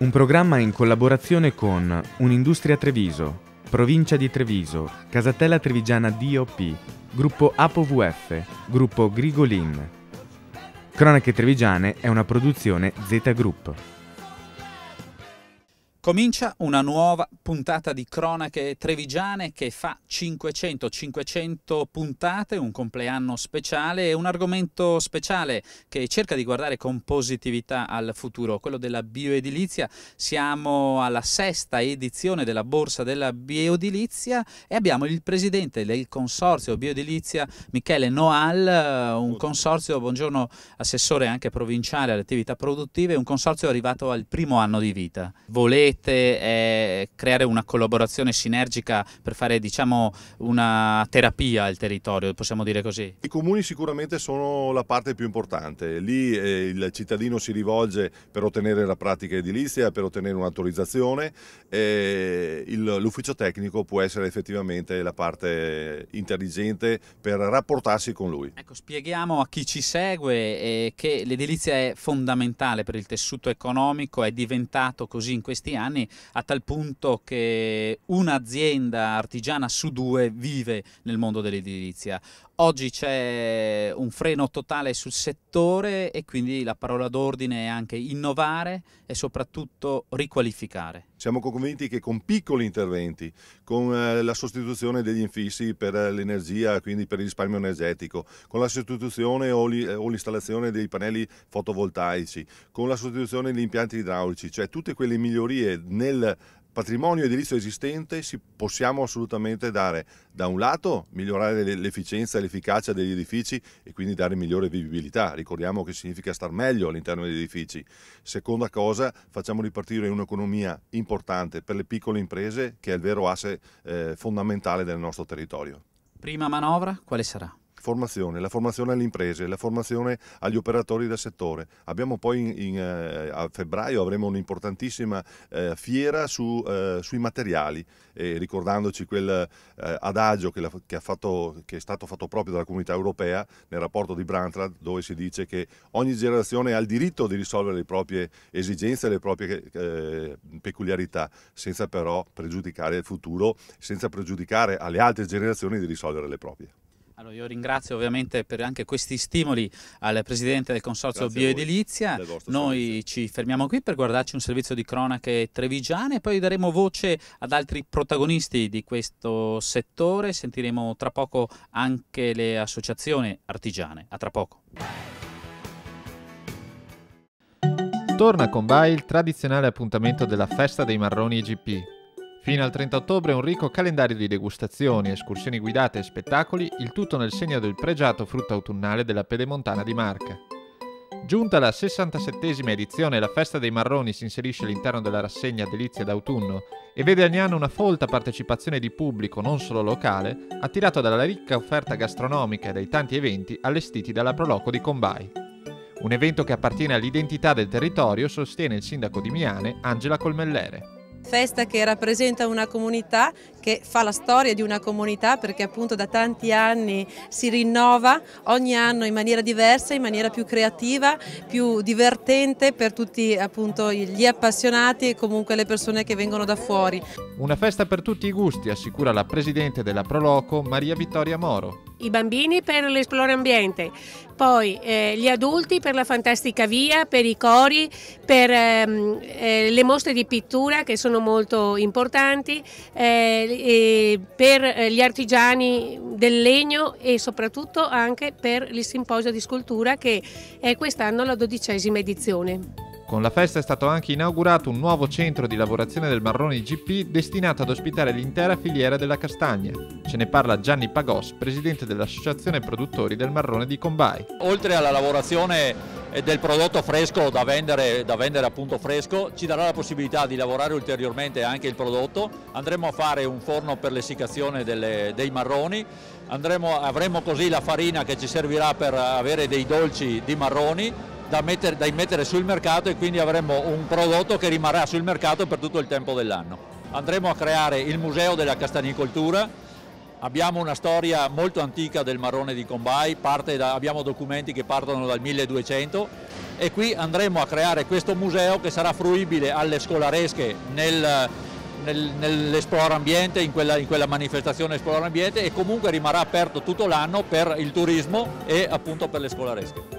Un programma in collaborazione con Un'Industria Treviso, Provincia di Treviso, Casatella Trevigiana DOP, Gruppo ApoVF, Gruppo Grigolin. Cronache Trevigiane è una produzione Z Group. Comincia una nuova puntata di Cronache Trevigiane che fa 500 puntate, un compleanno speciale e un argomento speciale che cerca di guardare con positività al futuro, quello della bioedilizia. Siamo alla 6ª edizione della Borsa della Bioedilizia e abbiamo il presidente del Consorzio Bioedilizia, Michele Noal, un consorzio, buongiorno assessore anche provinciale alle attività produttive, un consorzio arrivato al primo anno di vita. Volete creare una collaborazione sinergica per fare, diciamo, una terapia al territorio, possiamo dire così? I comuni sicuramente sono la parte più importante, lì il cittadino si rivolge per ottenere la pratica edilizia, per ottenere un'autorizzazione, l'ufficio tecnico può essere effettivamente la parte intelligente per rapportarsi con lui. Ecco, spieghiamo a chi ci segue che l'edilizia è fondamentale per il tessuto economico, è diventato così in questi anni, a tal punto che un'azienda artigiana su 2 vive nel mondo dell'edilizia. Oggi c'è un freno totale sul settore e quindi la parola d'ordine è anche innovare e soprattutto riqualificare. Siamo convinti che con piccoli interventi, con la sostituzione degli infissi per l'energia, quindi per il risparmio energetico, con la sostituzione o l'installazione dei pannelli fotovoltaici, con la sostituzione degli impianti idraulici, cioè tutte quelle migliorie nel patrimonio edilizio esistente possiamo assolutamente dare, da un lato migliorare l'efficienza e l'efficacia degli edifici e quindi dare migliore vivibilità. Ricordiamo che significa star meglio all'interno degli edifici. Seconda cosa, facciamo ripartire un'economia importante per le piccole imprese, che è il vero asse fondamentale del nostro territorio. Prima manovra quale sarà? La formazione alle imprese, la formazione agli operatori del settore. Abbiamo poi a febbraio avremo un'importantissima fiera sui materiali, ricordandoci quel adagio che è stato fatto proprio dalla Comunità Europea nel rapporto di Brundtland, dove si dice che ogni generazione ha il diritto di risolvere le proprie esigenze e le proprie peculiarità, senza però pregiudicare il futuro, senza pregiudicare alle altre generazioni di risolvere le proprie. Allora, io ringrazio ovviamente per anche questi stimoli al presidente del Consorzio Bioedilizia. Noi ci fermiamo qui per guardarci un servizio di cronache trevigiane e poi daremo voce ad altri protagonisti di questo settore. Sentiremo tra poco anche le associazioni artigiane. A tra poco. Torna con Combai il tradizionale appuntamento della Festa dei Marroni IGP. Fino al 30 ottobre un ricco calendario di degustazioni, escursioni guidate e spettacoli, il tutto nel segno del pregiato frutto autunnale della Pedemontana di Marca. Giunta la 67esima edizione, la Festa dei Marroni si inserisce all'interno della rassegna Delizia d'autunno e vede ogni anno una folta partecipazione di pubblico non solo locale, attirato dalla ricca offerta gastronomica e dai tanti eventi allestiti dalla Proloco di Combai. Un evento che appartiene all'identità del territorio, sostiene il sindaco di Miane, Angela Colmellere. Festa che rappresenta una comunità, che fa la storia di una comunità, perché appunto da tanti anni si rinnova ogni anno in maniera diversa, in maniera più creativa, più divertente per tutti appunto gli appassionati e comunque le persone che vengono da fuori. Una festa per tutti i gusti, assicura la presidente della Proloco, Maria Vittoria Moro. I bambini per l'esplore ambiente, poi gli adulti per la fantastica via, per i cori, per le mostre di pittura che sono molto importanti, per gli artigiani del legno e soprattutto anche per il simposio di scultura che è quest'anno la 12ª edizione. Con la festa è stato anche inaugurato un nuovo centro di lavorazione del Marrone IGP destinato ad ospitare l'intera filiera della castagna. Ce ne parla Gianni Pagos, presidente dell'Associazione Produttori del Marrone di Combai. Oltre alla lavorazione del prodotto fresco da vendere appunto fresco, ci darà la possibilità di lavorare ulteriormente anche il prodotto. Andremo a fare un forno per l'essiccazione dei marroni, avremo così la farina che ci servirà per avere dei dolci di marroni da mettere sul mercato e quindi avremo un prodotto che rimarrà sul mercato per tutto il tempo dell'anno. Andremo a creare il Museo della Castagnicoltura. Abbiamo una storia molto antica del marrone di Combai, abbiamo documenti che partono dal 1200 e qui andremo a creare questo museo che sarà fruibile alle scolaresche nell'Esplora Ambiente, in quella manifestazione Esplora Ambiente, e comunque rimarrà aperto tutto l'anno per il turismo e appunto per le scolaresche.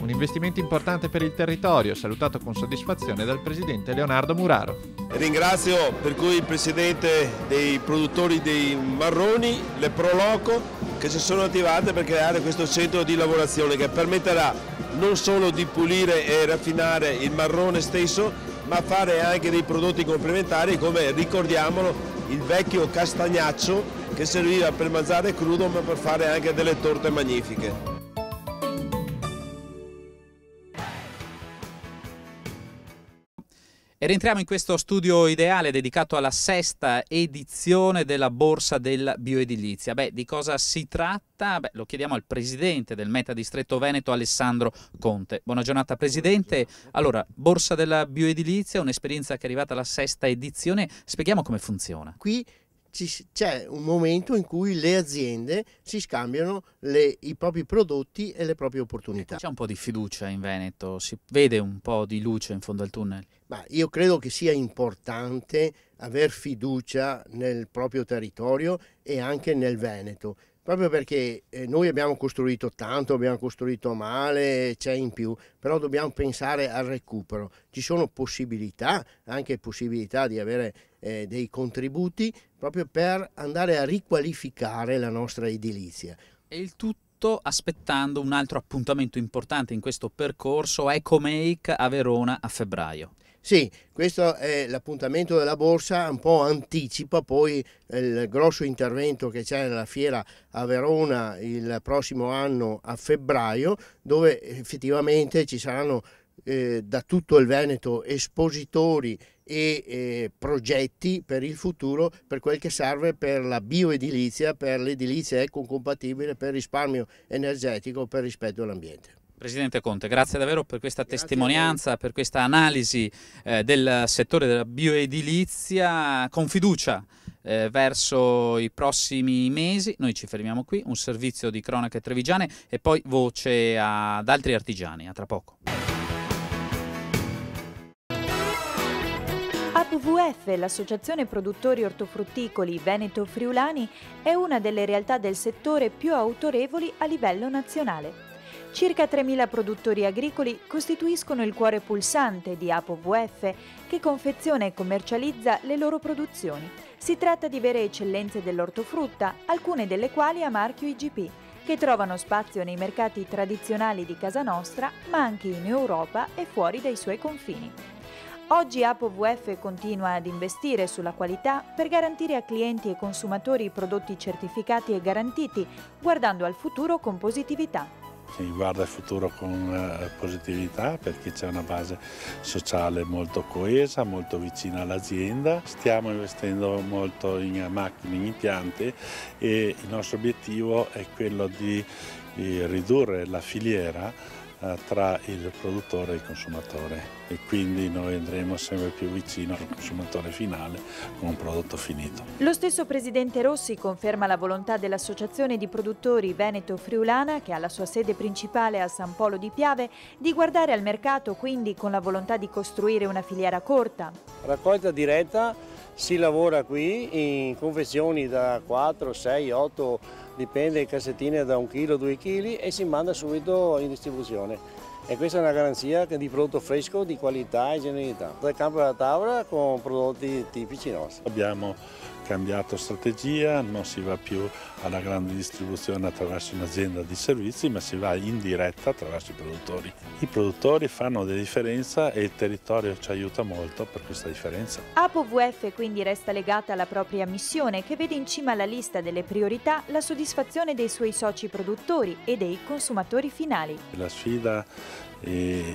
Un investimento importante per il territorio, salutato con soddisfazione dal presidente Leonardo Muraro. Ringrazio per cui il presidente dei produttori dei marroni, le Proloco, che si sono attivate per creare questo centro di lavorazione che permetterà non solo di pulire e raffinare il marrone stesso, ma fare anche dei prodotti complementari come, ricordiamolo, il vecchio castagnaccio che serviva per mangiare crudo ma per fare anche delle torte magnifiche. E rientriamo in questo studio ideale dedicato alla 6ª edizione della Borsa della Bioedilizia. Di cosa si tratta? Lo chiediamo al presidente del Meta Distretto Veneto, Alessandro Conte. Buona giornata presidente. Allora, Borsa della Bioedilizia, un'esperienza che è arrivata alla 6ª edizione. Spieghiamo come funziona. Qui c'è un momento in cui le aziende si scambiano i propri prodotti e le proprie opportunità. C'è un po' di fiducia in Veneto, si vede un po' di luce in fondo al tunnel? Ma io credo che sia importante aver fiducia nel proprio territorio e anche nel Veneto, proprio perché noi abbiamo costruito tanto, abbiamo costruito male, c'è in più, però dobbiamo pensare al recupero. Ci sono possibilità, anche possibilità di avere dei contributi proprio per andare a riqualificare la nostra edilizia. E il tutto aspettando un altro appuntamento importante in questo percorso, EcoMake a Verona a febbraio. Sì, questo è l'appuntamento della borsa, un po' anticipa poi il grosso intervento che c'è nella fiera a Verona il prossimo anno a febbraio, dove effettivamente ci saranno da tutto il Veneto espositori e progetti per il futuro, per quel che serve per la bioedilizia, per l'edilizia ecocompatibile, per risparmio energetico, per rispetto all'ambiente. Presidente Conte, grazie davvero per questa testimonianza, per questa analisi del settore della bioedilizia con fiducia verso i prossimi mesi. Noi ci fermiamo qui, un servizio di cronache trevigiane e poi voce ad altri artigiani. A tra poco. APVF, l'associazione produttori ortofrutticoli veneto-friulani, è una delle realtà del settore più autorevoli a livello nazionale. Circa 3.000 produttori agricoli costituiscono il cuore pulsante di APVF, che confeziona e commercializza le loro produzioni. Si tratta di vere eccellenze dell'ortofrutta, alcune delle quali a marchio IGP, che trovano spazio nei mercati tradizionali di casa nostra, ma anche in Europa e fuori dai suoi confini. Oggi APVF continua ad investire sulla qualità per garantire a clienti e consumatori prodotti certificati e garantiti, guardando al futuro con positività. Si guarda il futuro con positività perché c'è una base sociale molto coesa, molto vicina all'azienda. Stiamo investendo molto in macchine, in impianti e il nostro obiettivo è quello di ridurre la filiera tra il produttore e il consumatore, e quindi noi andremo sempre più vicino al consumatore finale con un prodotto finito. Lo stesso presidente Rossi conferma la volontà dell'Associazione di Produttori Veneto-Friulana, che ha la sua sede principale a San Polo di Piave, di guardare al mercato, quindi con la volontà di costruire una filiera corta. Raccolta diretta, si lavora qui in confezioni da 4, 6, 8, dipende, cassettine da 1 chilo, 2 kg e si manda subito in distribuzione. E questa è una garanzia di prodotto fresco, di qualità e genuinità. Dal campo alla tavola con prodotti tipici nostri. Abbiamo cambiato strategia, non si va più alla grande distribuzione attraverso un'azienda di servizi, ma si va in diretta attraverso i produttori. I produttori fanno della differenza e il territorio ci aiuta molto per questa differenza. APVF quindi resta legata alla propria missione, che vede in cima alla lista delle priorità la soddisfazione dei suoi soci produttori e dei consumatori finali. La sfida e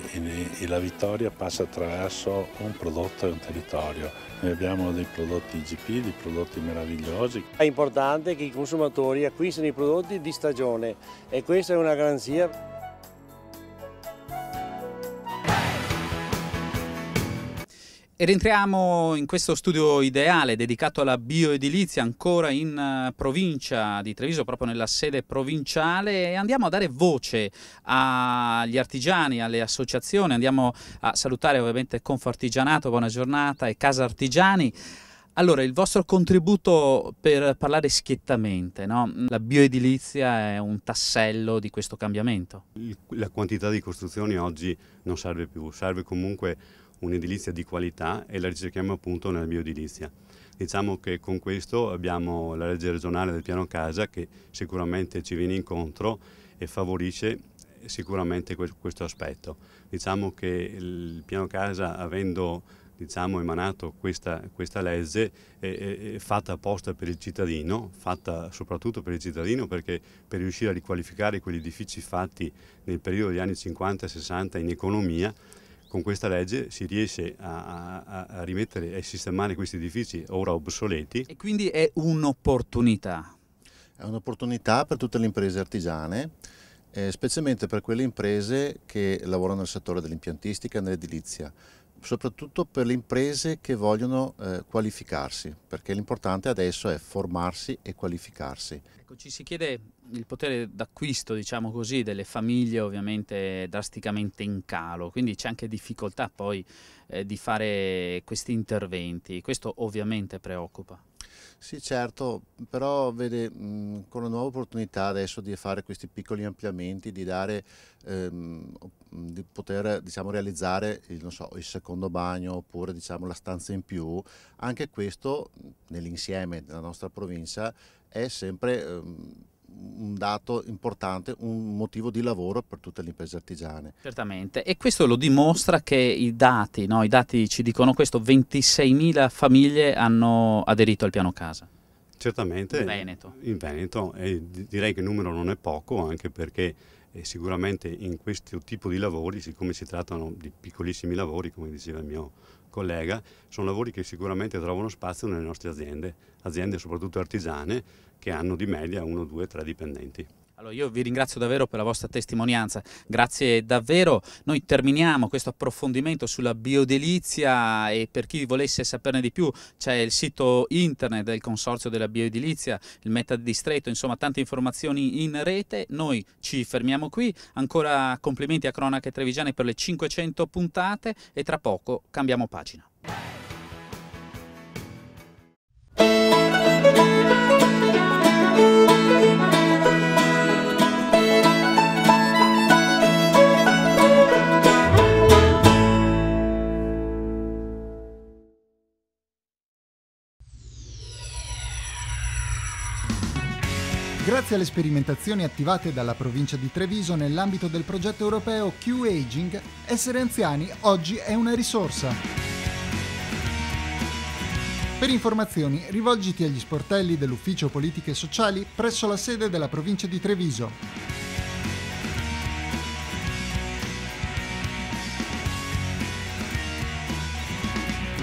la vittoria passa attraverso un prodotto e un territorio. Noi abbiamo dei prodotti IGP, dei prodotti meravigliosi. È importante che i consumatori acquistino i prodotti di stagione e questa è una garanzia. E rientriamo in questo studio ideale dedicato alla bioedilizia, ancora in provincia di Treviso, proprio nella sede provinciale, e andiamo a dare voce agli artigiani, alle associazioni. Andiamo a salutare ovviamente Confartigianato, buona giornata, e Casa Artigiani. Allora, il vostro contributo per parlare schiettamente, no? La bioedilizia è un tassello di questo cambiamento. La quantità di costruzioni oggi non serve più, serve comunque un'edilizia di qualità e la ricerchiamo appunto nella bioedilizia. Diciamo che con questo abbiamo la legge regionale del piano casa che sicuramente ci viene incontro e favorisce sicuramente questo aspetto. Diciamo che il piano casa, avendo emanato questa legge, è fatta apposta per il cittadino, fatta soprattutto per il cittadino, perché per riuscire a riqualificare quegli edifici fatti nel periodo degli anni 50 e 60 in economia, con questa legge si riesce a rimettere e sistemare questi edifici ora obsoleti. E quindi è un'opportunità? È un'opportunità per tutte le imprese artigiane, specialmente per quelle imprese che lavorano nel settore dell'impiantistica e nell'edilizia, soprattutto per le imprese che vogliono qualificarsi, perché l'importante adesso è formarsi e qualificarsi. Ecco, ci si chiede il potere d'acquisto, diciamo così, delle famiglie ovviamente drasticamente in calo, quindi c'è anche difficoltà poi di fare questi interventi. Questo ovviamente preoccupa. Sì, certo, però vede, con la nuova opportunità adesso di fare questi piccoli ampliamenti, di dare, di poter realizzare il secondo bagno oppure la stanza in più, anche questo nell'insieme della nostra provincia è sempre un dato importante, un motivo di lavoro per tutte le imprese artigiane. Certamente, e questo lo dimostra che i dati, no? I dati ci dicono questo: 26.000 famiglie hanno aderito al piano casa. Certamente, in Veneto, e direi che il numero non è poco, anche perché sicuramente in questo tipo di lavori, siccome si trattano di piccolissimi lavori, come diceva il mio collega, sono lavori che sicuramente trovano spazio nelle nostre aziende soprattutto artigiane, che hanno di media 1, 2, 3 dipendenti. Allora, io vi ringrazio davvero per la vostra testimonianza, grazie davvero. Noi terminiamo questo approfondimento sulla bioedilizia, e per chi volesse saperne di più c'è il sito internet del Consorzio della Bioedilizia, il Metadistretto, insomma tante informazioni in rete. Noi ci fermiamo qui, ancora complimenti a Cronache Trevigiane per le 500 puntate e tra poco cambiamo pagina. Grazie alle sperimentazioni attivate dalla provincia di Treviso nell'ambito del progetto europeo Q-Aging, essere anziani oggi è una risorsa. Per informazioni rivolgiti agli sportelli dell'Ufficio Politiche Sociali presso la sede della provincia di Treviso.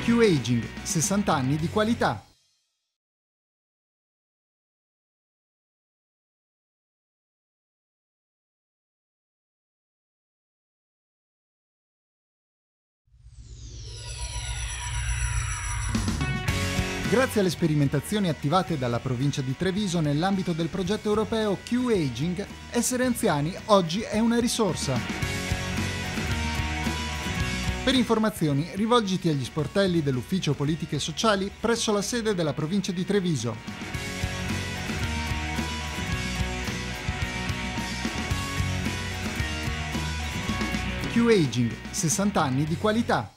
Q-Aging, 60 anni di qualità. Grazie alle sperimentazioni attivate dalla provincia di Treviso nell'ambito del progetto europeo Q-Aging, essere anziani oggi è una risorsa. Per informazioni rivolgiti agli sportelli dell'Ufficio Politiche Sociali presso la sede della provincia di Treviso. Q-Aging, 60 anni di qualità.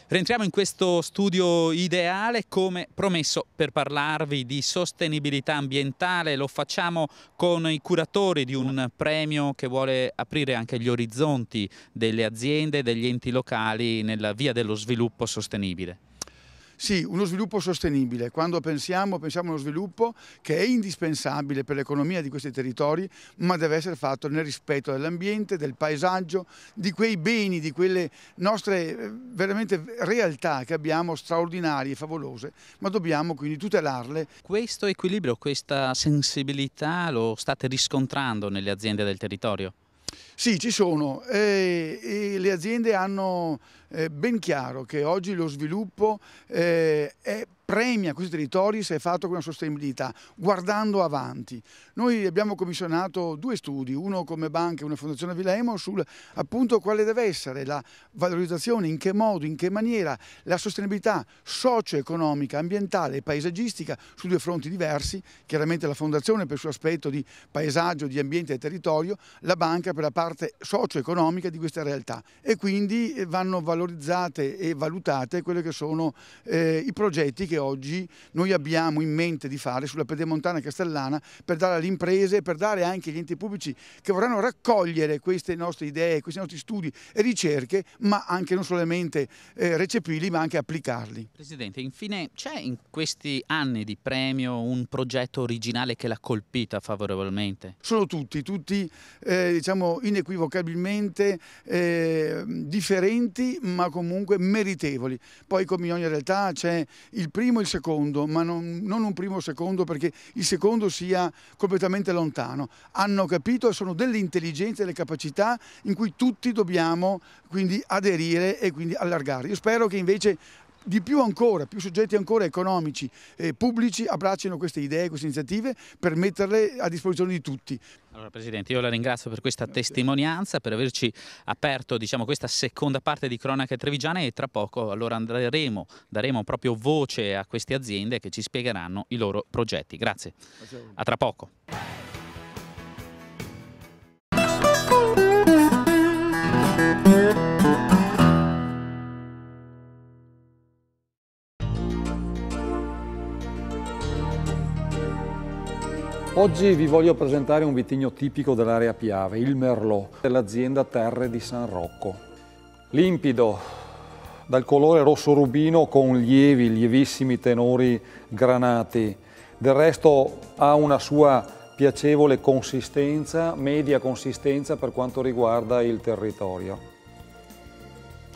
Rientriamo in questo studio ideale, come promesso, per parlarvi di sostenibilità ambientale. Lo facciamo con i curatori di un premio che vuole aprire anche gli orizzonti delle aziende e degli enti locali nella via dello sviluppo sostenibile. Sì, uno sviluppo sostenibile. Quando pensiamo a uno sviluppo che è indispensabile per l'economia di questi territori, ma deve essere fatto nel rispetto dell'ambiente, del paesaggio, di quei beni, di quelle nostre veramente realtà che abbiamo straordinarie e favolose, ma dobbiamo quindi tutelarle. Questo equilibrio, questa sensibilità lo state riscontrando nelle aziende del territorio? Sì, ci sono e le aziende hanno ben chiaro che oggi lo sviluppo premia questi territori se è fatto con una sostenibilità, guardando avanti. Noi abbiamo commissionato 2 studi, uno come banca e una fondazione Vilemo, sul appunto quale deve essere la valorizzazione, in che modo, in che maniera la sostenibilità socio-economica, ambientale e paesaggistica su 2 fronti diversi, chiaramente la fondazione per il suo aspetto di paesaggio, di ambiente e territorio, la banca per la parte socio-economica di queste realtà, e quindi vanno valorizzate e valutate quelle che sono i progetti che oggi noi abbiamo in mente di fare sulla Pedemontana Castellana per dare alle imprese, per dare anche agli enti pubblici che vorranno raccogliere queste nostre idee, questi nostri studi e ricerche, ma anche non solamente recepirli, ma anche applicarli. Presidente, infine c'è in questi anni di premio un progetto originale che l'ha colpita favorevolmente? Sono tutti diciamo inequivocabilmente differenti, ma comunque meritevoli. Poi come in ogni realtà c'è il primo e il secondo, ma non un primo o secondo perché il secondo sia completamente lontano. Hanno capito e sono delle intelligenze e delle capacità in cui tutti dobbiamo quindi aderire e quindi allargare. Io spero che invece di più ancora, più soggetti ancora economici e pubblici abbraccino queste idee, queste iniziative per metterle a disposizione di tutti. Allora Presidente, io la ringrazio per questa testimonianza, per averci aperto questa seconda parte di Cronache Trevigiane, e tra poco allora daremo proprio voce a queste aziende che ci spiegheranno i loro progetti. Grazie, a tra poco. Oggi vi voglio presentare un vitigno tipico dell'area Piave, il Merlot, dell'azienda Terre di San Rocco. Limpido, dal colore rosso rubino con lievissimi tenori granati. Del resto ha una sua piacevole consistenza, media consistenza per quanto riguarda il territorio.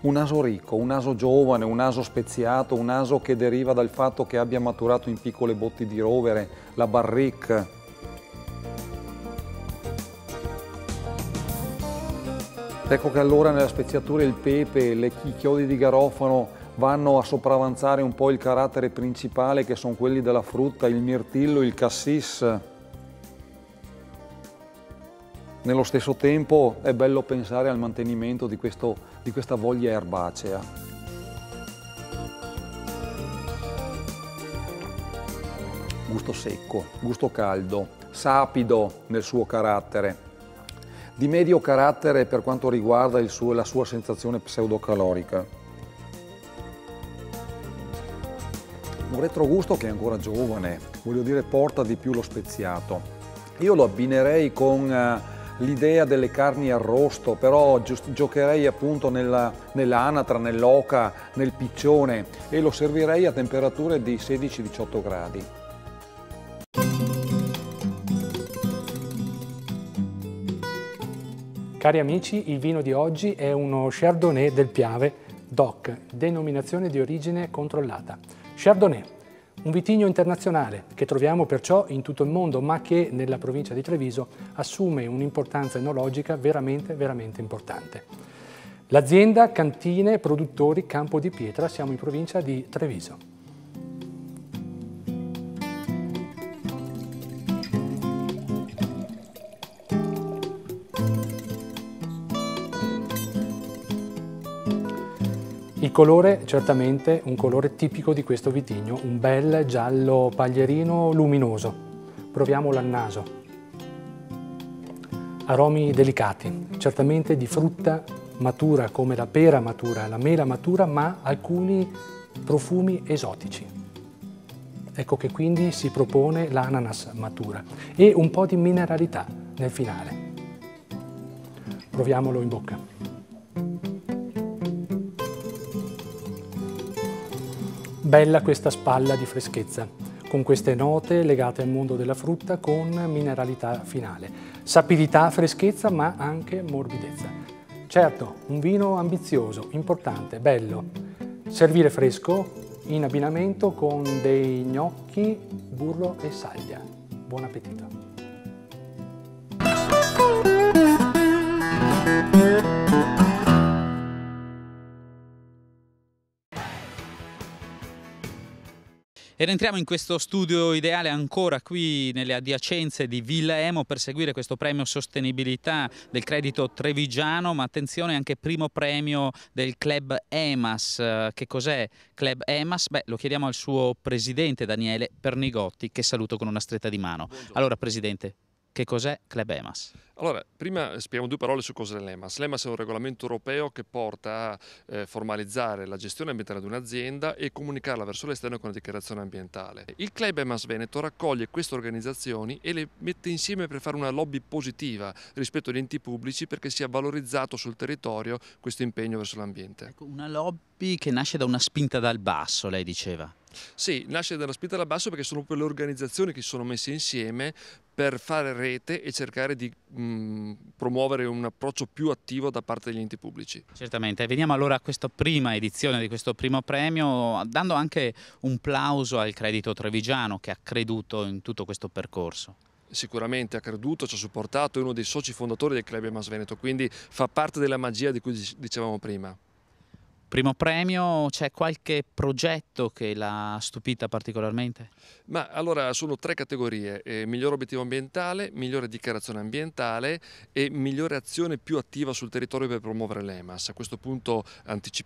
Un naso ricco, un naso giovane, un naso speziato, un naso che deriva dal fatto che abbia maturato in piccole botti di rovere, la barrique. Ecco che allora nella speziatura il pepe, i chiodi di garofano vanno a sopravanzare un po' il carattere principale che sono quelli della frutta, il mirtillo, il cassis. Nello stesso tempo è bello pensare al mantenimento di questa voglia erbacea. Gusto secco, gusto caldo, sapido nel suo carattere. Di medio carattere per quanto riguarda la sua sensazione pseudocalorica. Un retrogusto che è ancora giovane, voglio dire porta di più lo speziato. Io lo abbinerei con l'idea delle carni arrosto, però giocherei appunto nell'anatra, nell'oca, nel piccione e lo servirei a temperature di 16-18 gradi. Cari amici, il vino di oggi è uno Chardonnay del Piave DOC, denominazione di origine controllata. Chardonnay, un vitigno internazionale che troviamo perciò in tutto il mondo, ma che nella provincia di Treviso assume un'importanza enologica veramente importante. L'azienda Cantine Produttori Campo di Pietra, siamo in provincia di Treviso. Il colore, certamente un colore tipico di questo vitigno, un bel giallo paglierino luminoso. Proviamolo al naso. Aromi delicati, certamente di frutta matura come la pera matura, la mela matura, ma alcuni profumi esotici. Ecco che quindi si propone l'ananas matura e un po' di mineralità nel finale. Proviamolo in bocca. Bella questa spalla di freschezza, con queste note legate al mondo della frutta con mineralità finale. Sapidità, freschezza, ma anche morbidezza. Certo, un vino ambizioso, importante, bello. Servire fresco in abbinamento con dei gnocchi, burro e saglia. Buon appetito! E rientriamo in questo studio ideale ancora qui nelle adiacenze di Villa Emo per seguire questo premio sostenibilità del credito trevigiano, ma attenzione anche primo premio del Club EMAS. Che cos'è Club EMAS? Beh, lo chiediamo al suo presidente Daniele Pernigotti, che saluto con una stretta di mano. Buongiorno. Allora Presidente, che cos'è Club EMAS? Allora, prima spieghiamo due parole su cos'è l'EMAS. L'EMAS è un regolamento europeo che porta a formalizzare la gestione ambientale di un'azienda e comunicarla verso l'esterno con una dichiarazione ambientale. Il Club EMAS Veneto raccoglie queste organizzazioni e le mette insieme per fare una lobby positiva rispetto agli enti pubblici, perché sia valorizzato sul territorio questo impegno verso l'ambiente. Ecco, una lobby che nasce da una spinta dal basso, lei diceva. Sì, nasce dalla spinta dal basso perché sono proprio le organizzazioni che si sono messe insieme per fare rete e cercare di promuovere un approccio più attivo da parte degli enti pubblici. Certamente, veniamo allora a questa prima edizione di questo primo premio, dando anche un plauso al credito trevigiano che ha creduto in tutto questo percorso. Sicuramente ha creduto, ci ha supportato, è uno dei soci fondatori del Club EMAS Veneto, quindi fa parte della magia di cui dicevamo prima. Primo premio, c'è qualche progetto che l'ha stupita particolarmente? Ma allora sono tre categorie: migliore obiettivo ambientale, migliore dichiarazione ambientale e migliore azione più attiva sul territorio per promuovere l'EMAS. A questo punto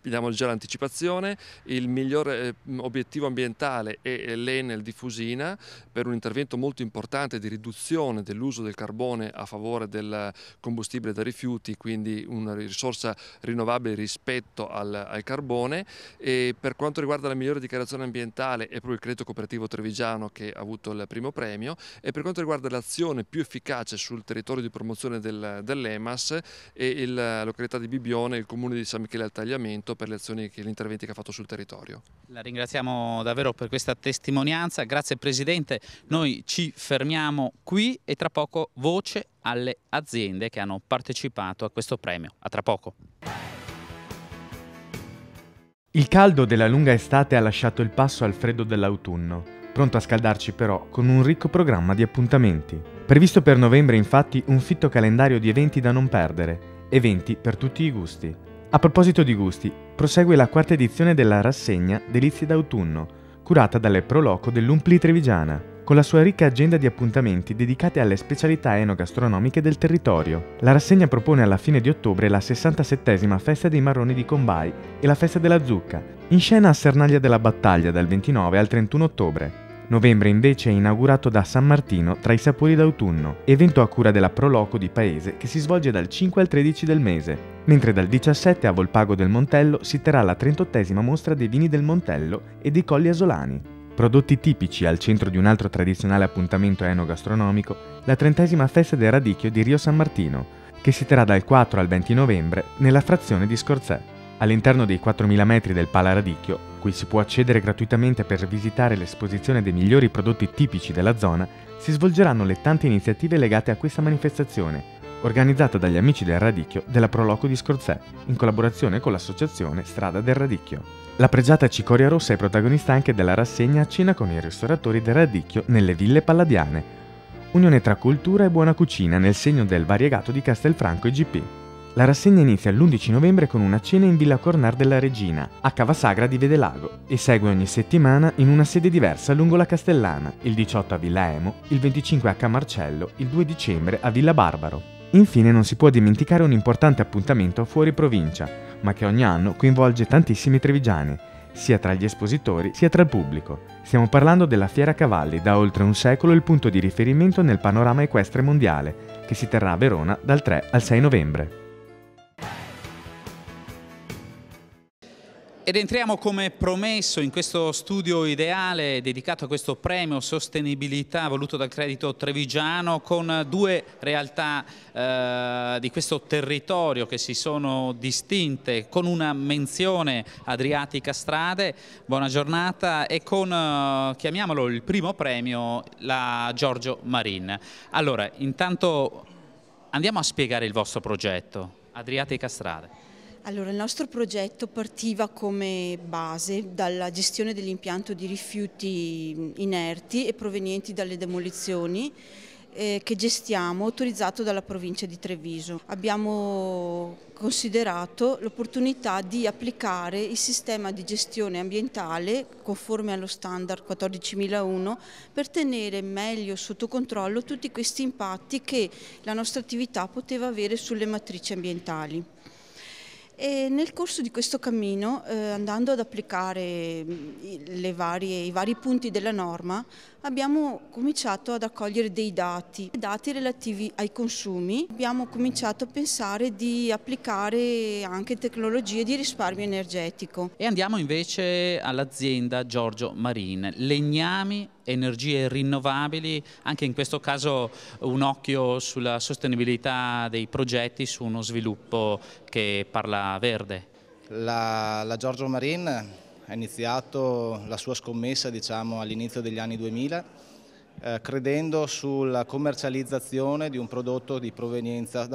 diamo già l'anticipazione. Il migliore obiettivo ambientale è l'Enel di Fusina, per un intervento molto importante di riduzione dell'uso del carbone a favore del combustibile da rifiuti, quindi una risorsa rinnovabile rispetto al carbone. E per quanto riguarda la migliore dichiarazione ambientale è proprio il credito cooperativo trevigiano che ha avuto il primo premio, e per quanto riguarda l'azione più efficace sul territorio di promozione dell'EMAS è la località di Bibione e il comune di San Michele al Tagliamento, per le azioni gli interventi che ha fatto sul territorio. La ringraziamo davvero per questa testimonianza, grazie Presidente. Noi ci fermiamo qui e tra poco voce alle aziende che hanno partecipato a questo premio. A tra poco. Il caldo della lunga estate ha lasciato il passo al freddo dell'autunno, pronto a scaldarci però con un ricco programma di appuntamenti. Previsto per novembre infatti un fitto calendario di eventi da non perdere, eventi per tutti i gusti. A proposito di gusti, prosegue la quarta edizione della rassegna Delizie d'autunno, curata dalle Pro Loco dell'Umpli Trevigiana, con la sua ricca agenda di appuntamenti dedicati alle specialità enogastronomiche del territorio. La rassegna propone alla fine di ottobre la 67esima Festa dei Marroni di Combay e la Festa della Zucca, in scena a Sernaglia della Battaglia dal 29 al 31 ottobre. Novembre invece è inaugurato da San Martino tra i sapori d'autunno, evento a cura della Pro Loco di Paese che si svolge dal 5 al 13 del mese, mentre dal 17 a Volpago del Montello si terrà la 38esima mostra dei vini del Montello e dei Colli Asolani. Prodotti tipici al centro di un altro tradizionale appuntamento enogastronomico, la 30esima Festa del Radicchio di Rio San Martino, che si terrà dal 4 al 20 novembre nella frazione di Scorzè. All'interno dei 4.000 metri del Pala Radicchio, cui si può accedere gratuitamente per visitare l'esposizione dei migliori prodotti tipici della zona, si svolgeranno le tante iniziative legate a questa manifestazione, organizzata dagli amici del Radicchio della Pro Loco di Scorzè, in collaborazione con l'associazione Strada del Radicchio. La pregiata cicoria rossa è protagonista anche della rassegna a cena con i ristoratori del Radicchio nelle Ville Palladiane. Unione tra cultura e buona cucina nel segno del variegato di Castelfranco IGP. La rassegna inizia l'11 novembre con una cena in Villa Cornar della Regina, a Cavasagra di Vedelago, e segue ogni settimana in una sede diversa lungo la Castellana, il 18 a Villa Emo, il 25 a Camarcello, il 2 dicembre a Villa Barbaro. Infine non si può dimenticare un importante appuntamento fuori provincia, ma che ogni anno coinvolge tantissimi trevigiani, sia tra gli espositori sia tra il pubblico. Stiamo parlando della Fiera Cavalli, da oltre un secolo il punto di riferimento nel panorama equestre mondiale, che si terrà a Verona dal 3 al 6 novembre. Ed entriamo come promesso in questo studio ideale dedicato a questo premio sostenibilità voluto dal Credito Trevigiano con due realtà di questo territorio che si sono distinte con una menzione Adriatica Strade, buona giornata, e con, chiamiamolo il primo premio, la Giorgio Marin. Allora, intanto andiamo a spiegare il vostro progetto, Adriatica Strade. Allora, il nostro progetto partiva come base dalla gestione dell'impianto di rifiuti inerti e provenienti dalle demolizioni che gestiamo, autorizzato dalla provincia di Treviso. Abbiamo considerato l'opportunità di applicare il sistema di gestione ambientale conforme allo standard 14001 per tenere meglio sotto controllo tutti questi impatti che la nostra attività poteva avere sulle matrici ambientali. E nel corso di questo cammino, andando ad applicare i vari punti della norma, abbiamo cominciato ad accogliere dei dati relativi ai consumi. Abbiamo cominciato a pensare di applicare anche tecnologie di risparmio energetico. E andiamo invece all'azienda Giorgio Marin, legnami, energie rinnovabili, anche in questo caso un occhio sulla sostenibilità dei progetti, su uno sviluppo che parla verde. La Giorgio Marin ha iniziato la sua scommessa, diciamo, all'inizio degli anni 2000, credendo sulla commercializzazione di un prodotto da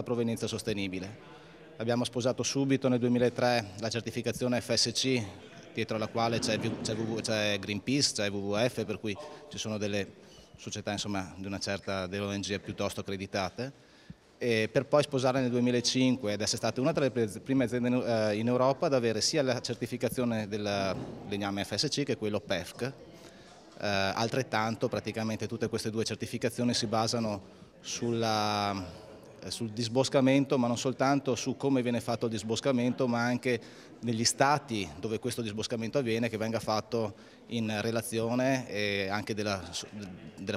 provenienza sostenibile. Abbiamo sposato subito nel 2003 la certificazione FSC, dietro alla quale c'è Greenpeace, c'è WWF, per cui ci sono delle società, insomma, di una certa, delle ONG piuttosto accreditate, e per poi sposare nel 2005 ed essere stata una tra le prime aziende in Europa ad avere sia la certificazione del legname FSC che quello PEFC. Altrettanto, praticamente tutte queste due certificazioni si basano sul disboscamento, ma non soltanto su come viene fatto il disboscamento, ma anche negli stati dove questo disboscamento avviene, che venga fatto in relazione anche della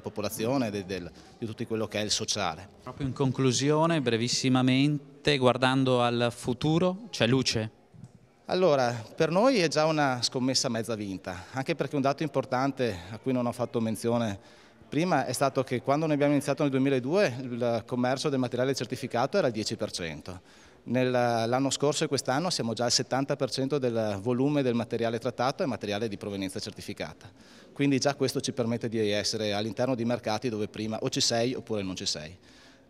popolazione, di tutto quello che è il sociale. Proprio in conclusione, brevissimamente, guardando al futuro, c'è luce? Allora, per noi è già una scommessa mezza vinta, anche perché un dato importante a cui non ho fatto menzione prima è stato che quando noi abbiamo iniziato nel 2002 il commercio del materiale certificato era il 10%. L'anno scorso e quest'anno siamo già al 70% del volume del materiale trattato e materiale di provenienza certificata. Quindi già questo ci permette di essere all'interno di mercati dove prima o ci sei oppure non ci sei.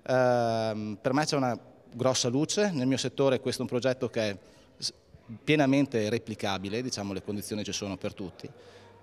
Per me c'è una grossa luce, nel mio settore questo è un progetto che è pienamente replicabile, diciamo, le condizioni ci sono per tutti.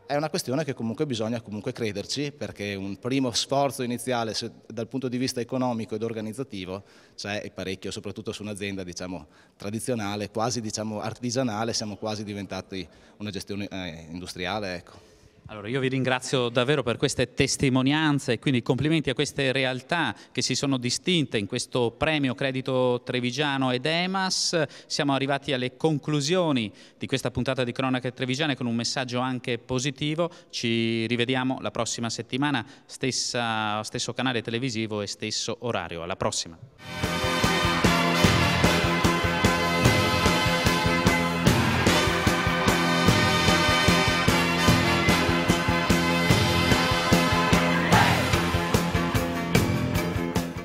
È una questione che comunque bisogna crederci, perché un primo sforzo iniziale dal punto di vista economico ed organizzativo c'è parecchio, soprattutto su un'azienda, diciamo, tradizionale, quasi, diciamo, artigianale, siamo quasi diventati una gestione industriale, ecco. Allora, io vi ringrazio davvero per queste testimonianze e quindi complimenti a queste realtà che si sono distinte in questo premio Credito Trevigiano ed EMAS. Siamo arrivati alle conclusioni di questa puntata di Cronache Trevigiane con un messaggio anche positivo. Ci rivediamo la prossima settimana, stesso canale televisivo e stesso orario. Alla prossima.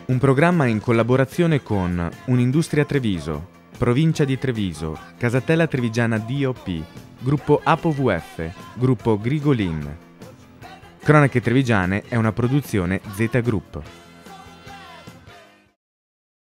Un programma in collaborazione con Un'Industria Treviso, Provincia di Treviso, Casatella Trevigiana DOP, Gruppo ApoVF, Gruppo Grigolin. Cronache Trevigiane è una produzione Z Group.